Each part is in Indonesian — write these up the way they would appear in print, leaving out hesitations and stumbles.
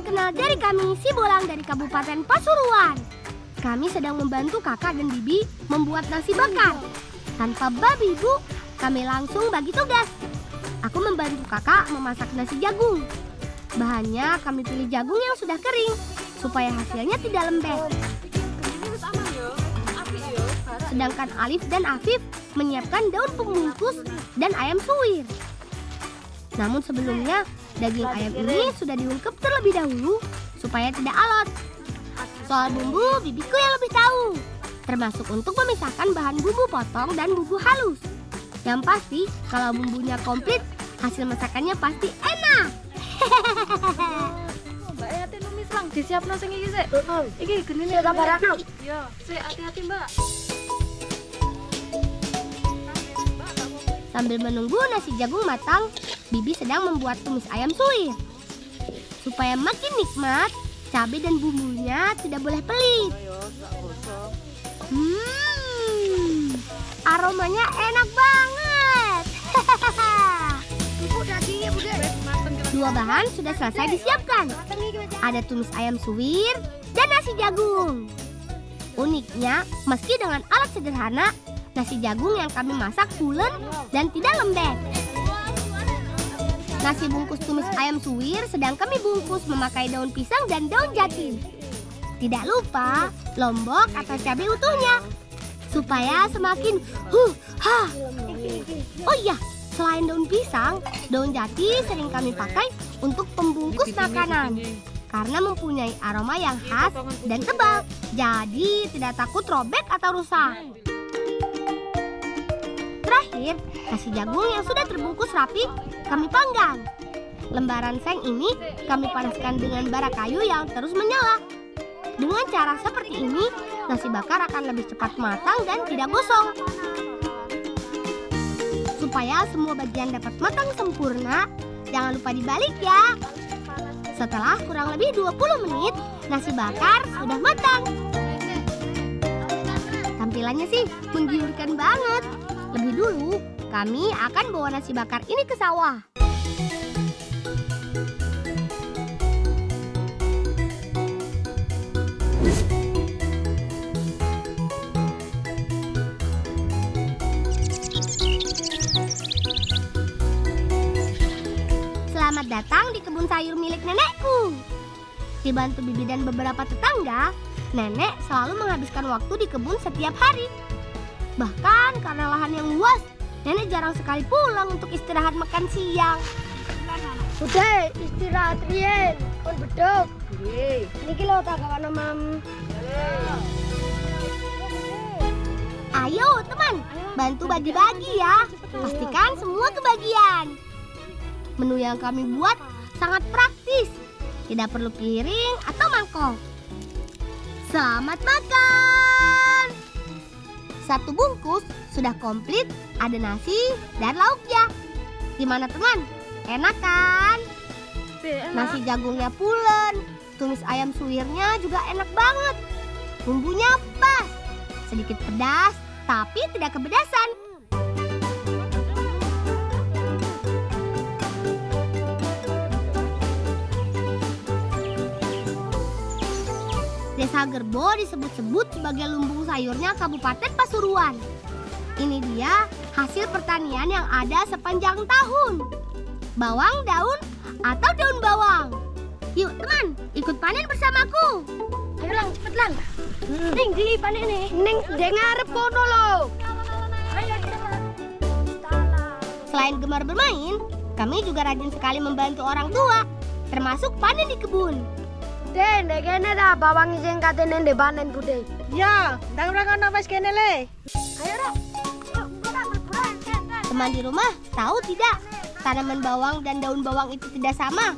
kenal dari kami, si Bolang dari Kabupaten Pasuruan. Kami sedang membantu kakak dan bibi membuat nasi bakar. Tanpa babi bu, kami langsung bagi tugas. Aku membantu kakak memasak nasi jagung. Bahannya kami pilih jagung yang sudah kering, supaya hasilnya tidak lembek. Sedangkan Alif dan Afif menyiapkan daun pembungkus dan ayam suwir. Namun sebelumnya, daging ayam ini sudah diungkep terlebih dahulu supaya tidak alot. Soal bumbu, bibiku yang lebih tahu. Termasuk untuk memisahkan bahan bumbu potong dan bumbu halus. Yang pasti, kalau bumbunya komplit, hasil masakannya pasti enak. Mbak Yati numis lang disiapno sing iki sik. Iki genine Sabarana. Yo, sik hati-hati, Mbak. Sambil menunggu nasi jagung matang, bibi sedang membuat tumis ayam suwir. Supaya makin nikmat, cabai dan bumbunya tidak boleh pelit. Aromanya enak banget. Dua bahan sudah selesai disiapkan. Ada tumis ayam suwir dan nasi jagung. Uniknya, meski dengan alat sederhana, nasi jagung yang kami masak pulen dan tidak lembek. Nasi bungkus tumis ayam suwir sedang kami bungkus memakai daun pisang dan daun jati. Tidak lupa lombok atau cabai utuhnya, supaya semakin Oh iya, selain daun pisang, daun jati sering kami pakai untuk pembungkus makanan. Karena mempunyai aroma yang khas dan tebal, jadi tidak takut robek atau rusak. Terakhir, nasi jagung yang sudah terbungkus rapi, kami panggang. Lembaran seng ini kami panaskan dengan bara kayu yang terus menyala. Dengan cara seperti ini, nasi bakar akan lebih cepat matang dan tidak gosong. Supaya semua bagian dapat matang sempurna, jangan lupa dibalik ya. Setelah kurang lebih 20 menit, nasi bakar sudah matang. Tampilannya sih menggiurkan banget. Lebih dulu, kami akan bawa nasi bakar ini ke sawah. Selamat datang di kebun sayur milik nenekku. Dibantu bibi dan beberapa tetangga, nenek selalu menghabiskan waktu di kebun setiap hari. Bahkan karena lahan yang luas, nenek jarang sekali pulang untuk istirahat makan siang. Udah istirahat Rien, kon bedok. Niki lo tak kawan mam. Ayo teman, bantu bagi-bagi ya. Pastikan semua kebagian. Menu yang kami buat sangat praktis. Tidak perlu piring atau mangkok. Selamat makan! Satu bungkus sudah komplit, ada nasi dan lauknya. Gimana teman? Enak kan? Nasi jagungnya pulen, tumis ayam suwirnya juga enak banget. Bumbunya pas, sedikit pedas tapi tidak kepedasan. Desa Gerbo disebut-sebut sebagai lumbung sayurnya Kabupaten Pasuruan. Ini dia hasil pertanian yang ada sepanjang tahun. Bawang daun atau daun bawang. Yuk teman, ikut panen bersamaku. Ayo lang, cepet lang. Ning di panen nih. Ning dengar kono lo. Selain gemar bermain, kami juga rajin sekali membantu orang tua, termasuk panen di kebun. Den, kene dah bawang sing katene ndek panen bude. Ya, ndang ora ngono wis kene le. Ayo dah. Teman di rumah tahu tidak, tanaman bawang dan daun bawang itu tidak sama?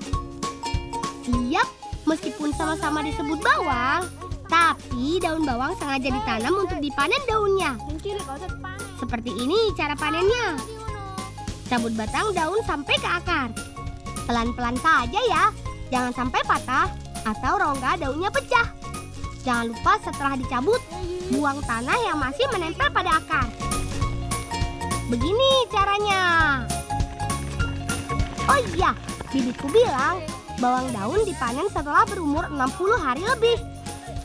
Iya, meskipun sama-sama disebut bawang, tapi daun bawang sengaja ditanam untuk dipanen daunnya. Seperti ini cara panennya. Cabut batang daun sampai ke akar. Pelan-pelan saja ya, jangan sampai patah atau rongga daunnya pecah. Jangan lupa setelah dicabut, buang tanah yang masih menempel pada akar. Begini caranya. Oh iya, bibiku bilang bawang daun dipanen setelah berumur 60 hari lebih.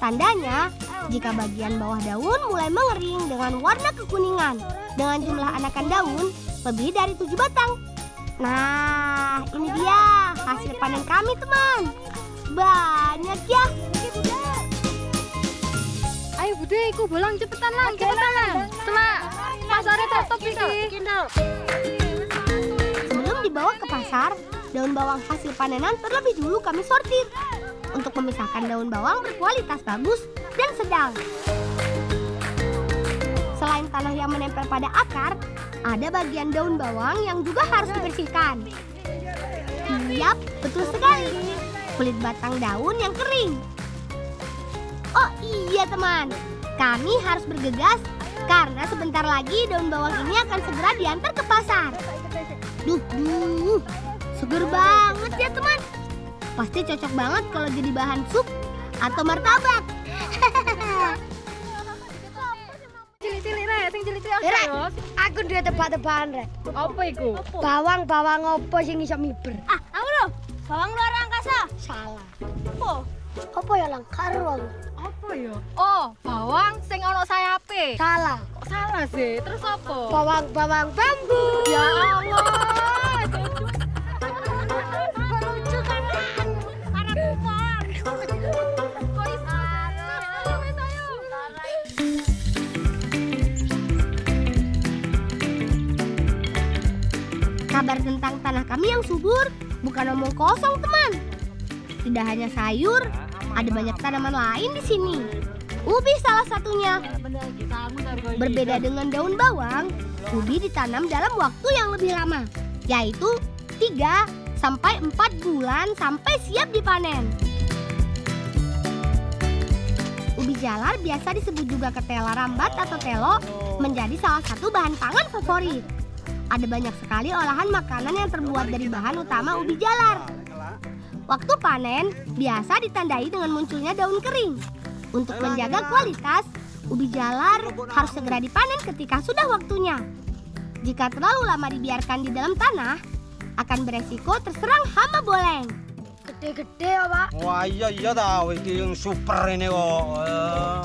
Tandanya, jika bagian bawah daun mulai mengering dengan warna kekuningan dengan jumlah anakan daun lebih dari 7 batang. Nah, ini dia hasil panen kami, teman. Banyak ya. Ayo Bude, iku bolang cepetan lang, cepetan lang. Semak, pasarnya tutup iki. Sebelum dibawa ke pasar, daun bawang hasil panenan terlebih dulu kami sortir untuk memisahkan daun bawang berkualitas bagus dan sedang. Selain tanah yang menempel pada akar, ada bagian daun bawang yang juga harus dibersihkan. Yap, betul sekali. Kulit batang daun yang kering. Oh iya teman, kami harus bergegas karena sebentar lagi daun bawang ini akan segera diantar ke pasar. Duh, seger banget ya teman. Pasti cocok banget kalau jadi bahan sup atau martabak. Cilik-cilik rek, sing cilik-cilik aja Rek, yo. aku duwe tebak-tebakan, Rek. Apa iku? Bawang opo sing iso miber? Aku loh, bawang luar angkasa. Salah. Apa? Apa ya lang karo? Apa ya? Oh, bawang sing ono sayape. Salah. Kok salah sih? Terus apa? Bawang bambu. Ya Allah. Lucu kan? Para kupon. Kok iso? Kabar tentang tanah kami yang subur bukan omong kosong teman. Tidak hanya sayur, ada banyak tanaman lain di sini. Ubi salah satunya. Berbeda dengan daun bawang, ubi ditanam dalam waktu yang lebih lama, yaitu 3 sampai 4 bulan sampai siap dipanen. Ubi jalar biasa disebut juga ketela rambat atau telo, menjadi salah satu bahan pangan favorit. Ada banyak sekali olahan makanan yang terbuat dari bahan utama ubi jalar. Waktu panen biasa ditandai dengan munculnya daun kering. Untuk menjaga kualitas, ubi jalar harus segera dipanen ketika sudah waktunya. Jika terlalu lama dibiarkan di dalam tanah, akan beresiko terserang hama boleng. Gede-gede ya, Pak. Wah iya ta, iki yang super ini kok.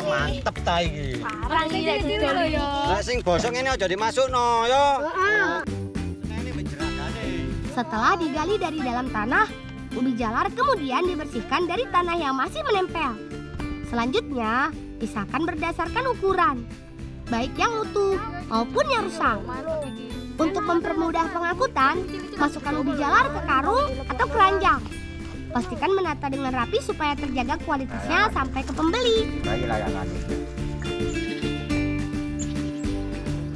Mantep ta iki. Parang iki cilik lho yo. Lah sing bosok ini aja dimasukno ya. Heeh. Ini menjeragane. Setelah digali dari dalam tanah, ubi jalar kemudian dibersihkan dari tanah yang masih menempel. Selanjutnya, pisahkan berdasarkan ukuran, baik yang utuh maupun yang rusak. Untuk mempermudah pengangkutan, masukkan ubi jalar ke karung atau keranjang. Pastikan menata dengan rapi supaya terjaga kualitasnya sampai ke pembeli.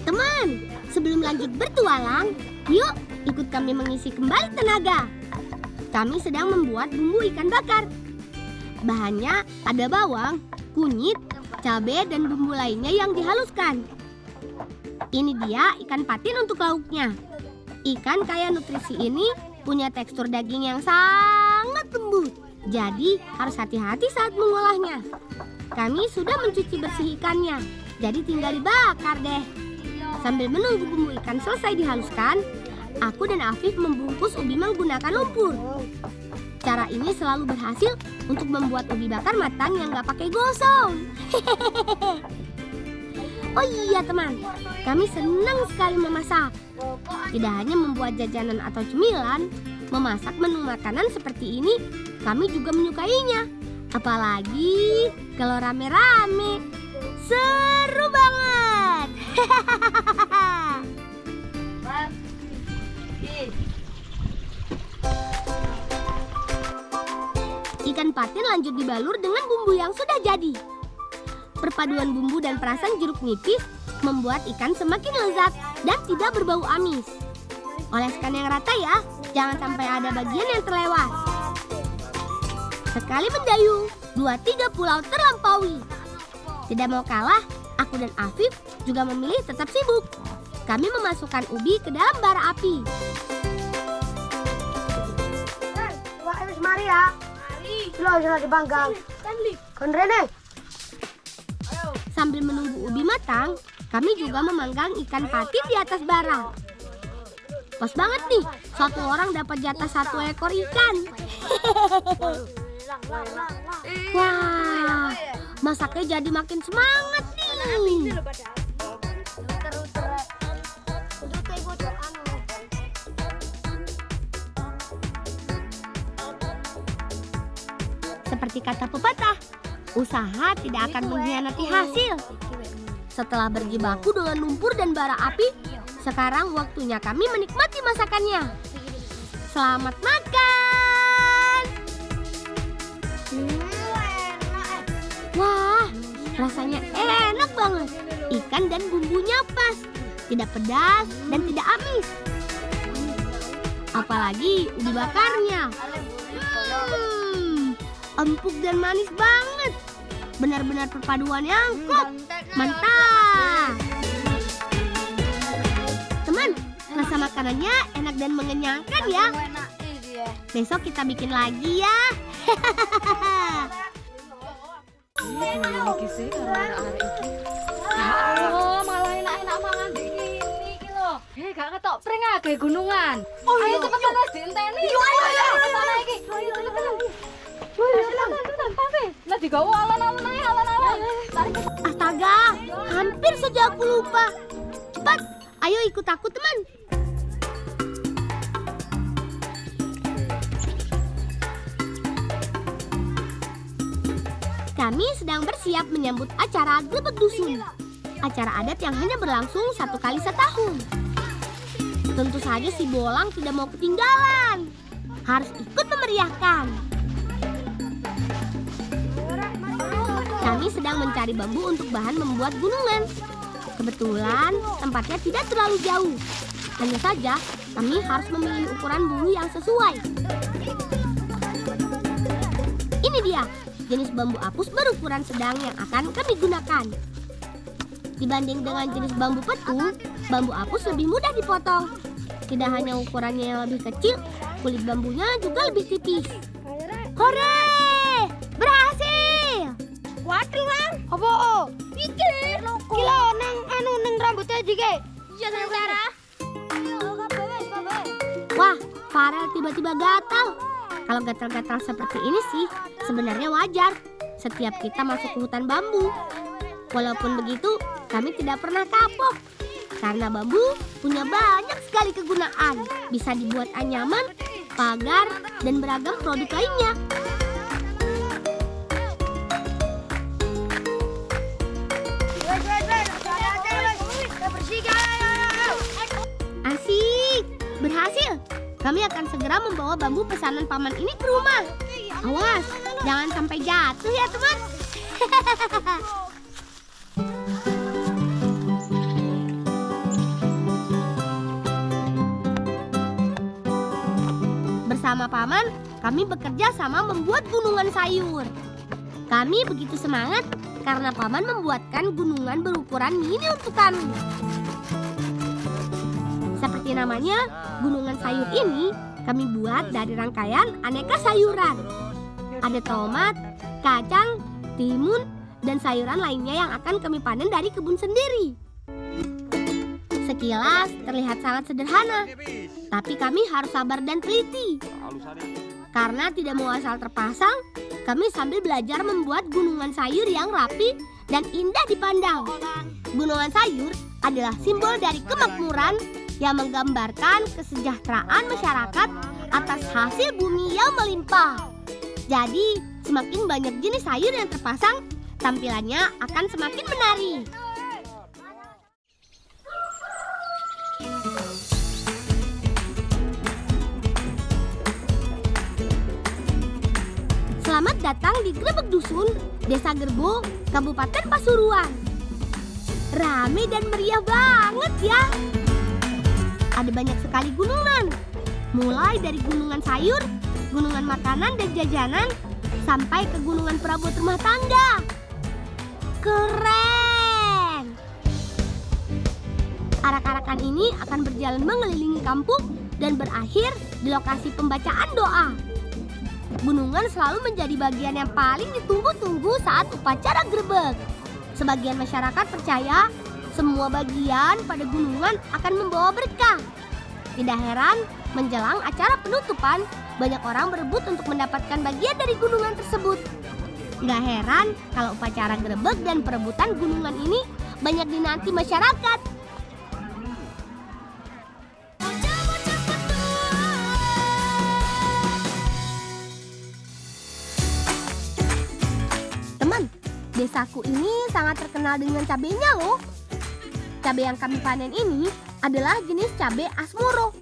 Teman, sebelum lanjut bertualang, yuk ikut kami mengisi kembali tenaga. Kami sedang membuat bumbu ikan bakar. Bahannya ada bawang, kunyit, cabai, dan bumbu lainnya yang dihaluskan. Ini dia ikan patin untuk lauknya. Ikan kaya nutrisi ini punya tekstur daging yang sangat lembut. Jadi harus hati-hati saat mengolahnya. Kami sudah mencuci bersih ikannya, jadi tinggal dibakar deh. Sambil menunggu bumbu ikan selesai dihaluskan, aku dan Afif membungkus ubi menggunakan lumpur. Cara ini selalu berhasil untuk membuat ubi bakar matang yang nggak pakai gosong. Oh iya teman, kami senang sekali memasak. Tidak hanya membuat jajanan atau cemilan, memasak menu makanan seperti ini kami juga menyukainya. Apalagi kalau rame-rame, seru banget. Ikan patin lanjut dibalur dengan bumbu yang sudah jadi. Perpaduan bumbu dan perasan jeruk nipis membuat ikan semakin lezat dan tidak berbau amis. Oleskan yang rata ya, jangan sampai ada bagian yang terlewat. Sekali mendayung, 2-3 pulau terlampaui. Tidak mau kalah, aku dan Afif juga memilih tetap sibuk. Kami memasukkan ubi ke dalam bara api. Wah, mari ya. Lo sudah dipanggang. Kon Rene. Sambil menunggu ubi matang, kami juga memanggang ikan patin di atas bara. Pas banget nih, satu orang dapat jatah 1 ekor ikan. Wah, masaknya jadi makin semangat nih. Seperti kata pepatah, usaha tidak akan mengkhianati hasil. Setelah berjibaku dengan lumpur dan bara api, sekarang waktunya kami menikmati masakannya. Selamat makan! Wah, rasanya enak banget. Ikan dan bumbunya pas, tidak pedas dan tidak amis. Apalagi ubi bakarnya. Empuk dan manis banget. Benar-benar perpaduan yang klop. Mantap. Teman, rasa makanannya enak dan mengenyangkan ya. Besok kita bikin lagi ya. Oh, malah enak-enak mangan di ini iki lho. Gak ketok pring agak gunungan. Ayo cepetan wis dienteni. Ayo iki. Ayo cepetan. Cepetan, Papi. Lah digawa alon-alon ae, alon-alon. Astaga, hampir saja aku lupa. Cepat, ayo ikut aku teman. Kami sedang bersiap menyambut acara Grebek Dusun. Acara adat yang hanya berlangsung 1 kali setahun. Tentu saja si Bolang tidak mau ketinggalan. Harus ikut memeriahkan. Kami sedang mencari bambu untuk bahan membuat gunungan. Kebetulan tempatnya tidak terlalu jauh. Hanya saja kami harus memilih ukuran bulu yang sesuai. Ini dia, jenis bambu apus berukuran sedang yang akan kami gunakan. Dibanding dengan jenis bambu petung, bambu apus lebih mudah dipotong. Tidak hanya ukurannya yang lebih kecil, kulit bambunya juga lebih tipis. Hore! Berhasil! Waduh, Lang. Apa? Iki. Kilo nang rambutnya jike. Iya, Sarah. Wah, Farel tiba-tiba gatal. Kalau gatal-gatal seperti ini sih, sebenarnya wajar. Setiap kita masuk ke hutan bambu. Walaupun begitu, kami tidak pernah kapok. Karena bambu punya banyak sekali kegunaan. Bisa dibuat anyaman, pagar, dan beragam produk lainnya. Asik, berhasil. Kami akan segera membawa bambu pesanan paman ini ke rumah. Awas, jangan sampai jatuh ya teman. Bersama paman, kami bekerja sama membuat gunungan sayur. Kami begitu semangat karena paman membuatkan gunungan berukuran mini untuk kami. Seperti namanya, gunungan sayur ini kami buat dari rangkaian aneka sayuran. Ada tomat, kacang, timun, dan sayuran lainnya yang akan kami panen dari kebun sendiri. Sekilas terlihat sangat sederhana, tapi kami harus sabar dan teliti. Karena tidak mau asal terpasang, kami sambil belajar membuat gunungan sayur yang rapi dan indah dipandang. Gunungan sayur adalah simbol dari kemakmuran yang menggambarkan kesejahteraan masyarakat atas hasil bumi yang melimpah. Jadi, semakin banyak jenis sayur yang terpasang, tampilannya akan semakin menarik. Selamat datang di Grebek Dusun, Desa Gerbo, Kabupaten Pasuruan. Rame dan meriah banget ya. Ada banyak sekali gunungan, mulai dari gunungan sayur, gunungan makanan dan jajanan, sampai ke gunungan perabot rumah tangga. Keren! Arak-arakan ini akan berjalan mengelilingi kampung dan berakhir di lokasi pembacaan doa. Gunungan selalu menjadi bagian yang paling ditunggu-tunggu saat upacara grebek. Sebagian masyarakat percaya semua bagian pada gunungan akan membawa berkah. Tidak heran Menjelang acara penutupan, banyak orang berebut untuk mendapatkan bagian dari gunungan tersebut. Gak heran kalau upacara grebek dan perebutan gunungan ini banyak dinanti masyarakat. Teman, desaku ini sangat terkenal dengan cabenya loh. Cabai yang kami panen ini adalah jenis cabai asmoro.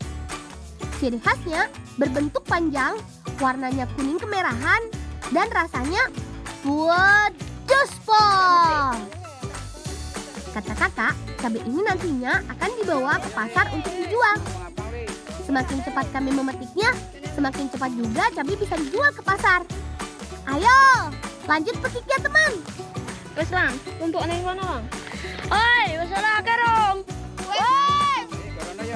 Ciri khasnya berbentuk panjang, warnanya kuning kemerahan, dan rasanya pedas pol. Kata kakak, cabai ini nantinya akan dibawa ke pasar untuk dijual. Semakin cepat kami memetiknya, semakin cepat juga cabai bisa dijual ke pasar. Ayo, lanjut petiknya teman. Wes Lang, untuk neng kono Lang. Oi, wes ora akeh Rom. Wes.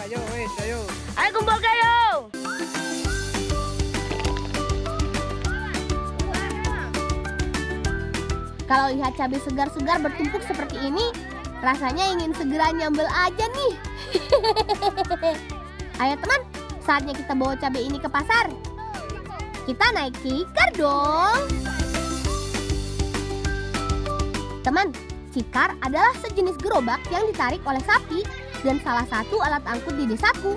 Ayo, ayo. Ayo kumpul kayo. Kalau lihat cabai segar-segar bertumpuk seperti ini, rasanya ingin segera nyambel aja nih. Ayo teman, saatnya kita bawa cabai ini ke pasar. Kita naik tikar dong. Teman, tikar adalah sejenis gerobak yang ditarik oleh sapi dan salah satu alat angkut di desaku.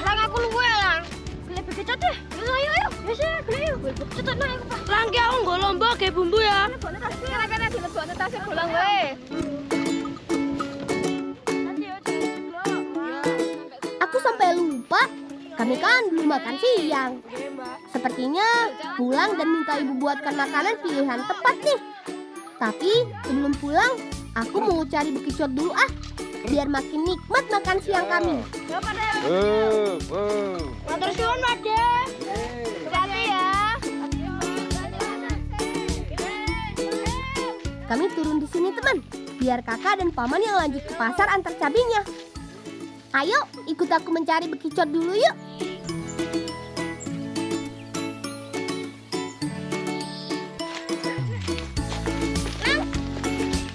Lang aku luwe Lang. Beli bekicot deh. Ayo. Wes ya, beli yuk. Beli bekicot naik apa? Lang ki aku nggo lomba kayak bumbu ya. Lebokne tas kene dilebokne tas bolang wae. Aku sampai lupa, kami kan belum makan siang. Sepertinya pulang dan minta ibu buatkan makanan pilihan tepat nih. Tapi sebelum pulang, aku mau cari bekicot dulu biar makin nikmat makan siang kami. Matur suwun, Made. Hati ya. Kami turun di sini teman, biar kakak dan paman yang lanjut ke pasar antar cabenya. Ayo, ikut aku mencari bekicot dulu yuk.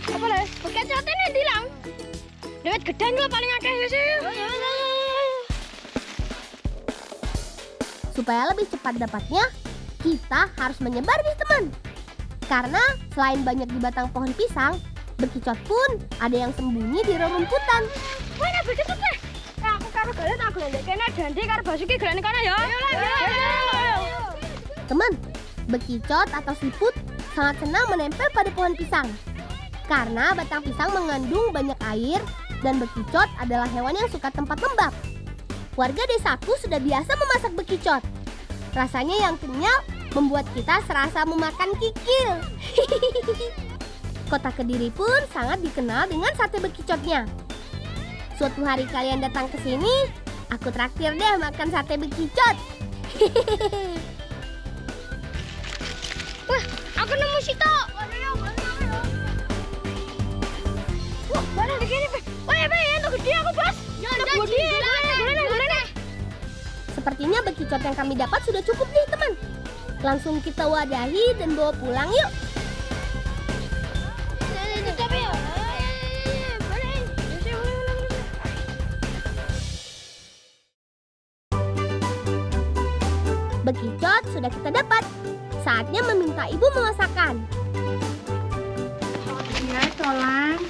Apa le? Bekicot ini ndi Lang? Dewet gedang lho paling akeh ya sih. Supaya lebih cepat dapatnya, kita harus menyebar nih teman. Karena selain banyak di batang pohon pisang, bekicot pun ada yang sembunyi di rerumputan. Mana bekicot teh? Aku karo gale tak glendek kene Dandi karo Basuki gelene kono ya. Ayo. Teman, bekicot atau siput sangat senang menempel pada pohon pisang. Karena batang pisang mengandung banyak air dan bekicot adalah hewan yang suka tempat lembab. Warga desaku sudah biasa memasak bekicot. Rasanya yang kenyal membuat kita serasa memakan kikil. Kota Kediri pun sangat dikenal dengan sate bekicotnya. Suatu hari kalian datang ke sini, aku traktir deh makan sate bekicot. Wah, aku nemu Sito. Wah, barang di sini, Pe. Wah, Pe, itu gede aku, Bos. Ya, gede. Golene. Sepertinya bekicot yang kami dapat sudah cukup nih teman. Langsung kita wadahi dan bawa pulang yuk. Bekicot sudah kita dapat. Saatnya meminta ibu memasakkan. Ya, tolan.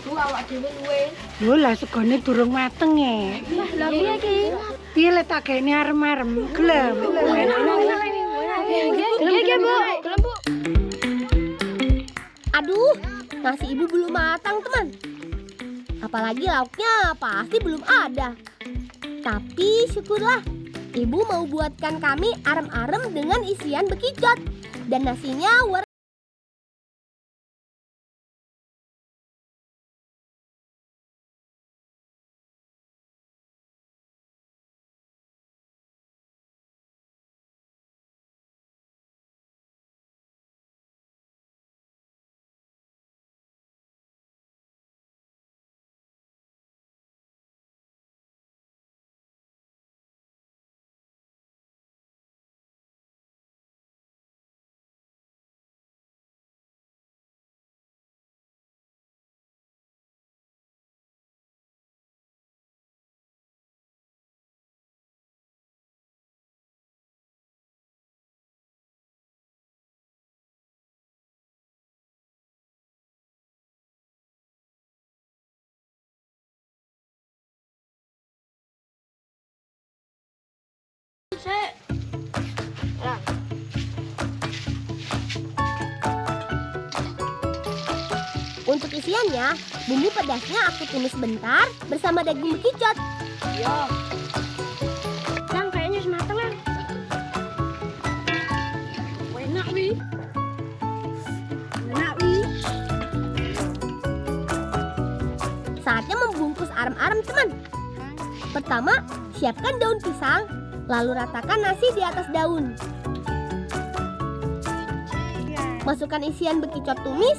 Bu awak dhewe luwe. Lho, lah segone durung mateng ya. Lah piye iki? Piye le tak gaene arem-arem? Gelem. Gelem, Bu. Gelem, Bu. Aduh, nasi ibu belum matang teman. Apalagi lauknya pasti belum ada. Tapi syukurlah, ibu mau buatkan kami arem-arem dengan isian bekicot. Dan nasinya Untuk isiannya, bumbu pedasnya aku tumis sebentar bersama daging bekicot. Lang, kayaknya sudah matang, Lang. Enak, Wi. Saatnya membungkus arem-arem, teman. Pertama, siapkan daun pisang, lalu ratakan nasi di atas daun. Masukkan isian bekicot tumis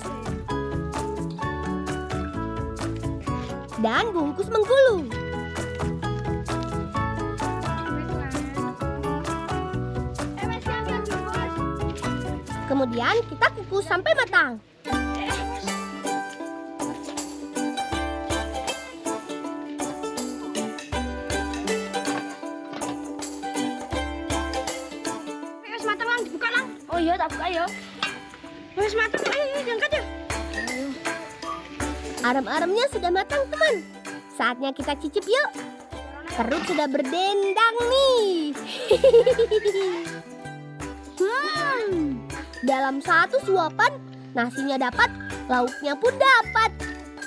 dan bungkus menggulung. Kemudian kita kukus sampai matang. Wis matang, Lang, dibuka, Lang. Oh iya, tak buka ya. Wis matang, ayo diangkat ya. Arem-aremnya sudah matang, teman. Saatnya kita cicip yuk. Perut sudah berdendang nih. Dalam satu suapan, nasinya dapat, lauknya pun dapat.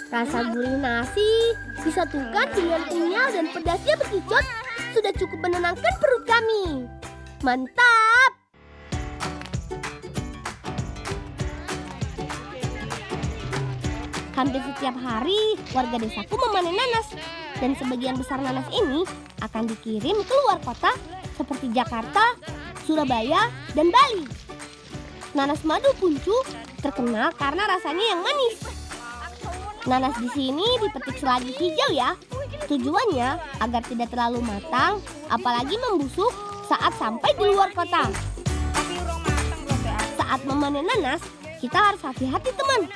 Rasa gurih nasi disatukan dengan kenyal dan pedasnya bekicot sudah cukup menenangkan perut kami. Mantap! Hampir setiap hari warga desaku memanen nanas, dan sebagian besar nanas ini akan dikirim ke luar kota seperti Jakarta, Surabaya, dan Bali. Nanas madu puncu terkenal karena rasanya yang manis. Nanas di sini dipetik selagi hijau ya. Tujuannya agar tidak terlalu matang, apalagi membusuk saat sampai di luar kota. Saat memanen nanas, kita harus hati-hati, teman.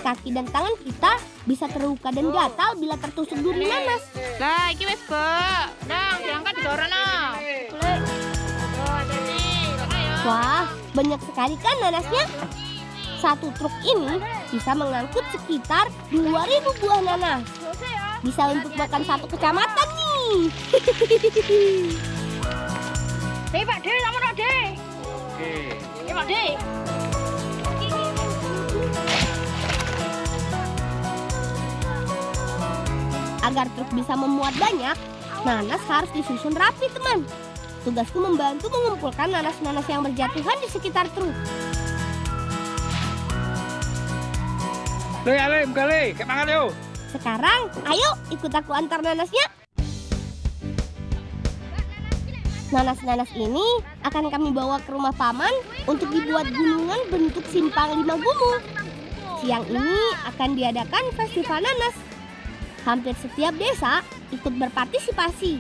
Kaki dan tangan kita bisa terluka dan gatal bila tertusuk duri nanas. Lah, iki wis, Mbak. Nang, diangkat digorono. Wah, banyak sekali kan nanasnya. Satu truk ini bisa mengangkut sekitar 2.000 buah nanas. Bisa untuk makan satu kecamatan nih. Hei, Pak De, sama Pak De. Oke. Pak De. Agar truk bisa memuat banyak, nanas harus disusun rapi, teman. Tugasku membantu mengumpulkan nanas-nanas yang berjatuhan di sekitar truk. Kali, kemangan yuk. Sekarang, ayo ikut aku antar nanasnya. Nanas-nanas ini akan kami bawa ke rumah paman untuk dibuat gunungan bentuk simpang 5 gumu. Siang ini akan diadakan festival nanas. Hampir setiap desa ikut berpartisipasi.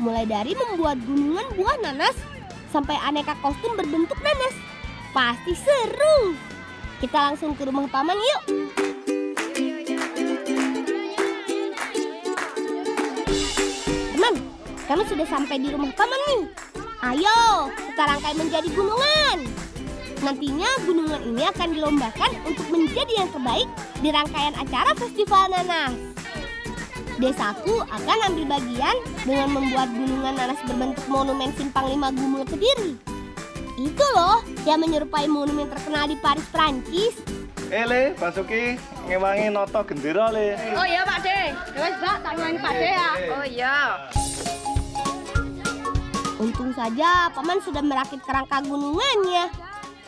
Mulai dari membuat gunungan buah nanas sampai aneka kostum berbentuk nanas. Pasti seru. Kita langsung ke rumah paman yuk. Teman, kami sudah sampai di rumah paman nih. Ayo, kita rangkai menjadi gunungan. Nantinya gunungan ini akan dilombakan untuk menjadi yang terbaik di rangkaian acara festival nanas. Desaku akan ambil bagian dengan membuat gunungan nanas berbentuk monumen simpang 5 Gumul Kediri. Itu loh yang menyerupai monumen terkenal di Paris, Prancis. Le, Basuki ngewangi noto gendera le. Oh iya, Pak De. Wes, Mbak, tak ngewangi Pak De ya. Oh iya. Untung saja paman sudah merakit kerangka gunungannya.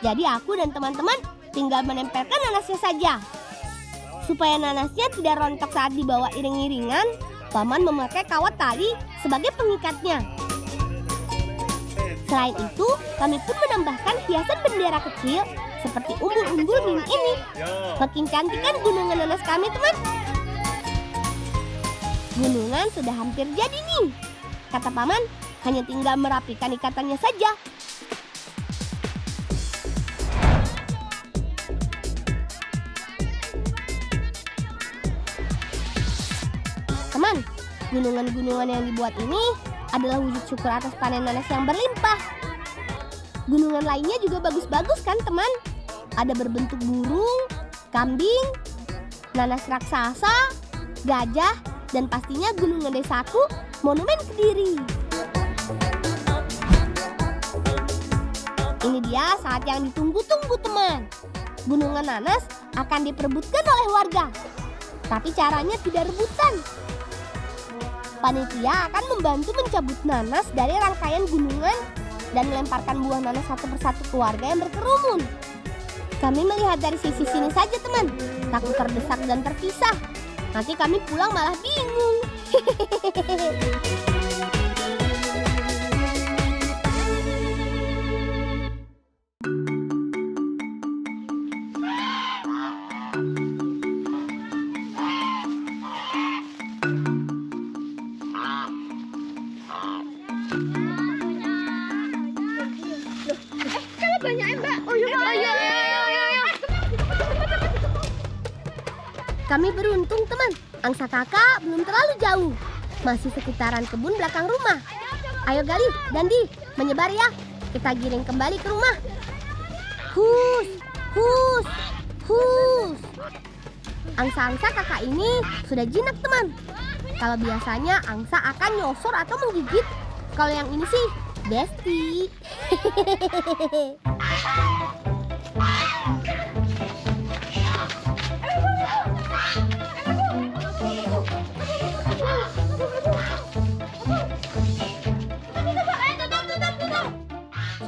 Jadi aku dan teman-teman tinggal menempelkan nanasnya saja. Supaya nanasnya tidak rontok saat dibawa iring-iringan, paman memakai kawat tali sebagai pengikatnya. Selain itu, kami pun menambahkan hiasan bendera kecil seperti umbul-umbul mini ini. Makin cantik kan gunungan nanas kami, teman? Gunungan sudah hampir jadi nih. Kata paman, hanya tinggal merapikan ikatannya saja. Teman, gunungan-gunungan yang dibuat ini adalah wujud syukur atas panen nanas yang berlimpah. Gunungan lainnya juga bagus-bagus kan, teman? Ada berbentuk burung, kambing, nanas raksasa, gajah, dan pastinya gunungan desaku, monumen Kediri. Ini dia saat yang ditunggu-tunggu teman. Gunungan nanas akan diperebutkan oleh warga. Tapi caranya tidak rebutan. Panitia akan membantu mencabut nanas dari rangkaian gunungan dan melemparkan buah nanas satu persatu ke warga yang berkerumun. Kami melihat dari sisi sini saja teman, takut terdesak dan terpisah. Nanti kami pulang malah bingung. Kami beruntung teman, angsa kakak belum terlalu jauh. Masih sekitaran kebun belakang rumah. Ayo Gali, Dandi, menyebar ya. Kita giring kembali ke rumah. Hus, hus, hus. Angsa-angsa kakak ini sudah jinak teman. Kalau biasanya angsa akan nyosor atau menggigit. Kalau yang ini sih, Besti.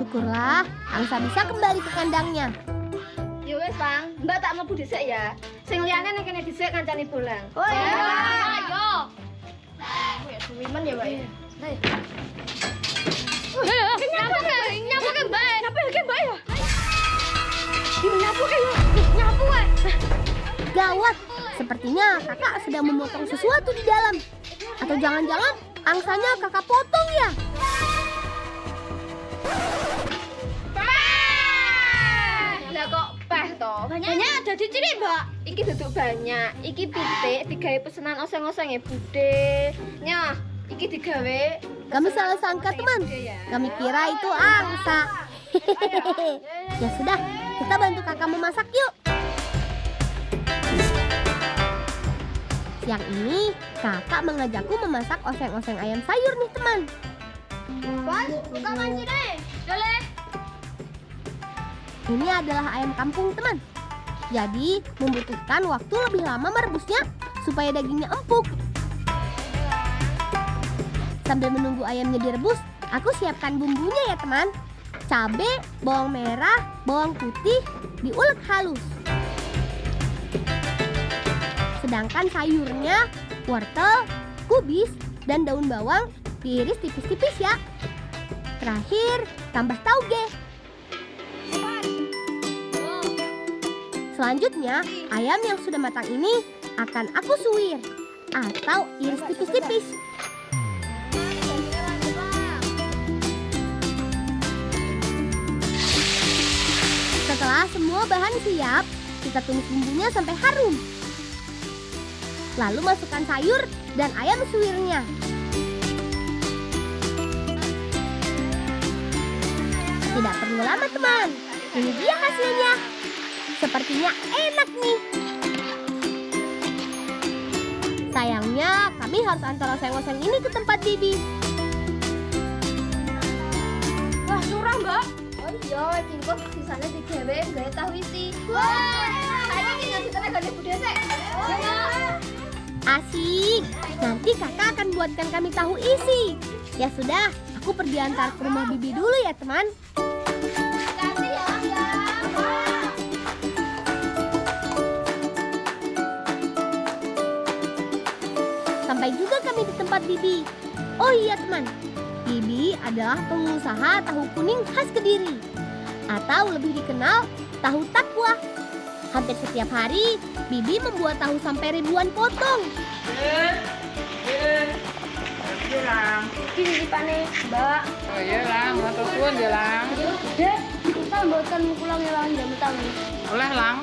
Syukurlah, angsa bisa kembali ke kandangnya. Ya wes, Bang. Mbak tak mlebu dhisik ya. Sing liyane nek kene dhisik kancane bolang. Oh iya. Ayo. Ya suwimen ya, Mbak. Nyapu ke Mbak. Napa iki, Mbak ya? Nyapu ke ya. Nyapu wae. Gawat, sepertinya kakak sedang memotong sesuatu di dalam. Atau jangan-jangan angsanya kakak potong ya? Lah kok peh to? Banyak dadi cilik, Mbak. Iki duduk banyak. Iki pitik digawe pesenan oseng-oseng ya, Bude. Nyah, iki digawe. Kami salah sangka teman. Kami kira itu angsa. Ya sudah, kita bantu kakak memasak yuk. Siang ini kakak mengajakku memasak oseng-oseng ayam sayur nih teman. Bos, buka panci deh. Boleh. Ini adalah ayam kampung teman. Jadi membutuhkan waktu lebih lama merebusnya supaya dagingnya empuk. Sambil menunggu ayamnya direbus, aku siapkan bumbunya ya teman. Cabai, bawang merah, bawang putih diulek halus. Sedangkan sayurnya, wortel, kubis, dan daun bawang diiris tipis-tipis ya. Terakhir, tambah tauge. Selanjutnya, ayam yang sudah matang ini akan aku suwir atau iris tipis-tipis. Setelah semua bahan siap, kita tumis bumbunya sampai harum. Lalu masukkan sayur dan ayam suwirnya. Tidak perlu lama teman, ini dia hasilnya. Sepertinya enak nih. Sayangnya kami harus antar oseng-oseng ini ke tempat Bibi. Wah, curang, Mbak. Oh iya, cingkok sisanya digawe gawe tahu isi. Wah, saya iki ngasih tenagane Bude sik. Asik, nanti kakak akan buatkan kami tahu isi. Ya sudah, aku pergi antar ke rumah Bibi dulu ya teman. Kasih ya, ya. Sampai juga kami di tempat Bibi. Oh iya teman, Bibi adalah pengusaha tahu kuning khas Kediri. Atau lebih dikenal tahu takwa. Hampir setiap hari, Bibi membuat tahu sampai ribuan potong. Gini dipane, Mbak. Oh iya lang, matur suwun ya lang. Dek, kita mboten pulang ya lang jam tangi. Oleh lang,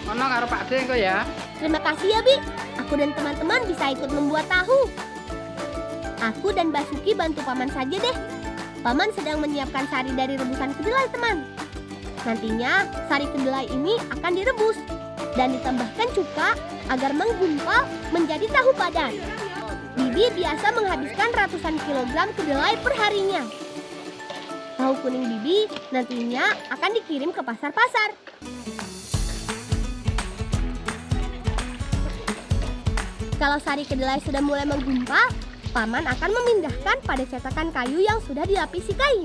ono karo Pak De engko ya. Terima kasih ya Bi, aku dan teman-teman bisa ikut membuat tahu. Aku dan Basuki bantu Paman saja deh. Paman sedang menyiapkan sari dari rebusan kedelai teman. Nantinya sari kedelai ini akan direbus dan ditambahkan cuka agar menggumpal menjadi tahu padat. Bibi biasa menghabiskan ratusan kilogram kedelai per harinya. Tahu kuning Bibi nantinya akan dikirim ke pasar-pasar. Kalau sari kedelai sudah mulai menggumpal, Paman akan memindahkan pada cetakan kayu yang sudah dilapisi kain.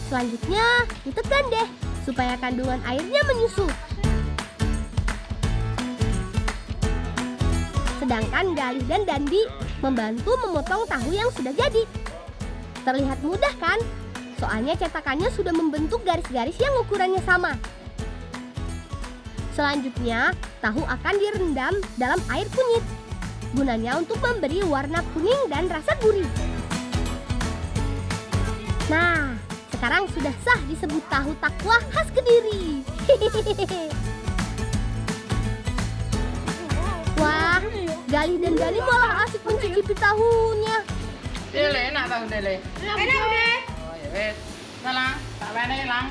Selanjutnya, ditekan deh supaya kandungan airnya menyusut. Sedangkan Galih dan Dandi membantu memotong tahu yang sudah jadi. Terlihat mudah kan? Soalnya cetakannya sudah membentuk garis-garis yang ukurannya sama. Selanjutnya, tahu akan direndam dalam air kunyit. Gunanya untuk memberi warna kuning dan rasa gurih. Nah, sekarang sudah sah disebut tahu takwa khas Kediri. Wah, Galih dan Dani malah asik mencicipi tahunya. Dele enak tahu dele. Enak deh. Oh ya wes. Nah, Lang, tak wene Lang.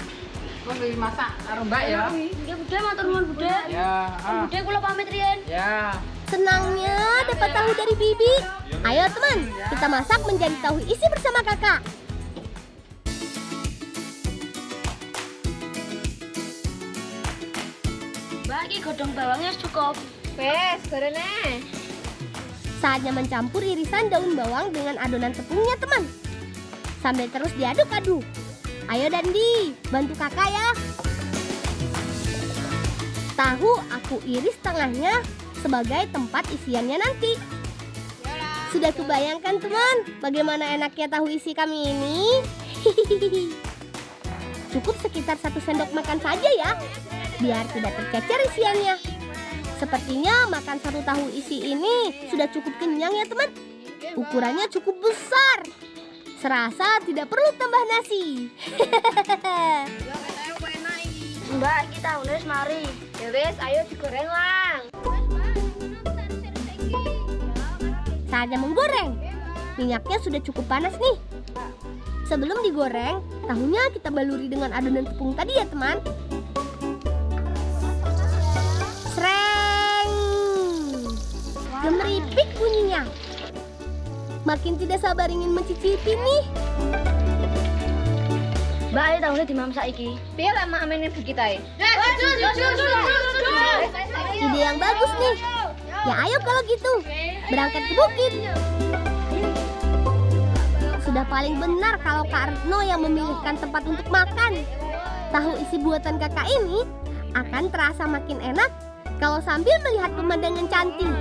Kok wis masak karo Mbak ya? Ya Bude, matur nuwun Bude. Ya, Bude kula pamit riyen. Ya. Senangnya dapat tahu dari Bibi. Ayo teman, kita masak menjadi tahu isi bersama kakak. Mbak, iki godhong bawangnya cukup. Wes, gorene. Saatnya mencampur irisan daun bawang dengan adonan tepungnya teman. Sambil terus diaduk-aduk. Ayo Dandi, bantu kakak ya. Tahu aku iris tengahnya sebagai tempat isiannya nanti. Sudah kebayangkan teman, bagaimana enaknya tahu isi kami ini? Cukup sekitar 1 sendok makan saja ya, biar tidak tercecer isiannya. Sepertinya makan 1 tahu isi ini sudah cukup kenyang ya teman. Ukurannya cukup besar. Serasa tidak perlu tambah nasi. Mbak, iki tahune wis mari. Ya wis, ayo digoreng Lang. Saatnya menggoreng. Minyaknya sudah cukup panas nih. Sebelum digoreng, tahunya kita baluri dengan adonan tepung tadi ya teman. Sreng. Gemeripik bunyinya. Makin tidak sabar ingin mencicipi nih. Mbak, ayo tahune dimasak iki. Piye lah mak amene Bu kita e? Ide yang bagus nih. Ya ayo kalau gitu, berangkat ke bukit. Sudah paling benar kalau Kak Retno yang memilihkan tempat untuk makan. Tahu isi buatan kakak ini akan terasa makin enak kalau sambil melihat pemandangan cantik.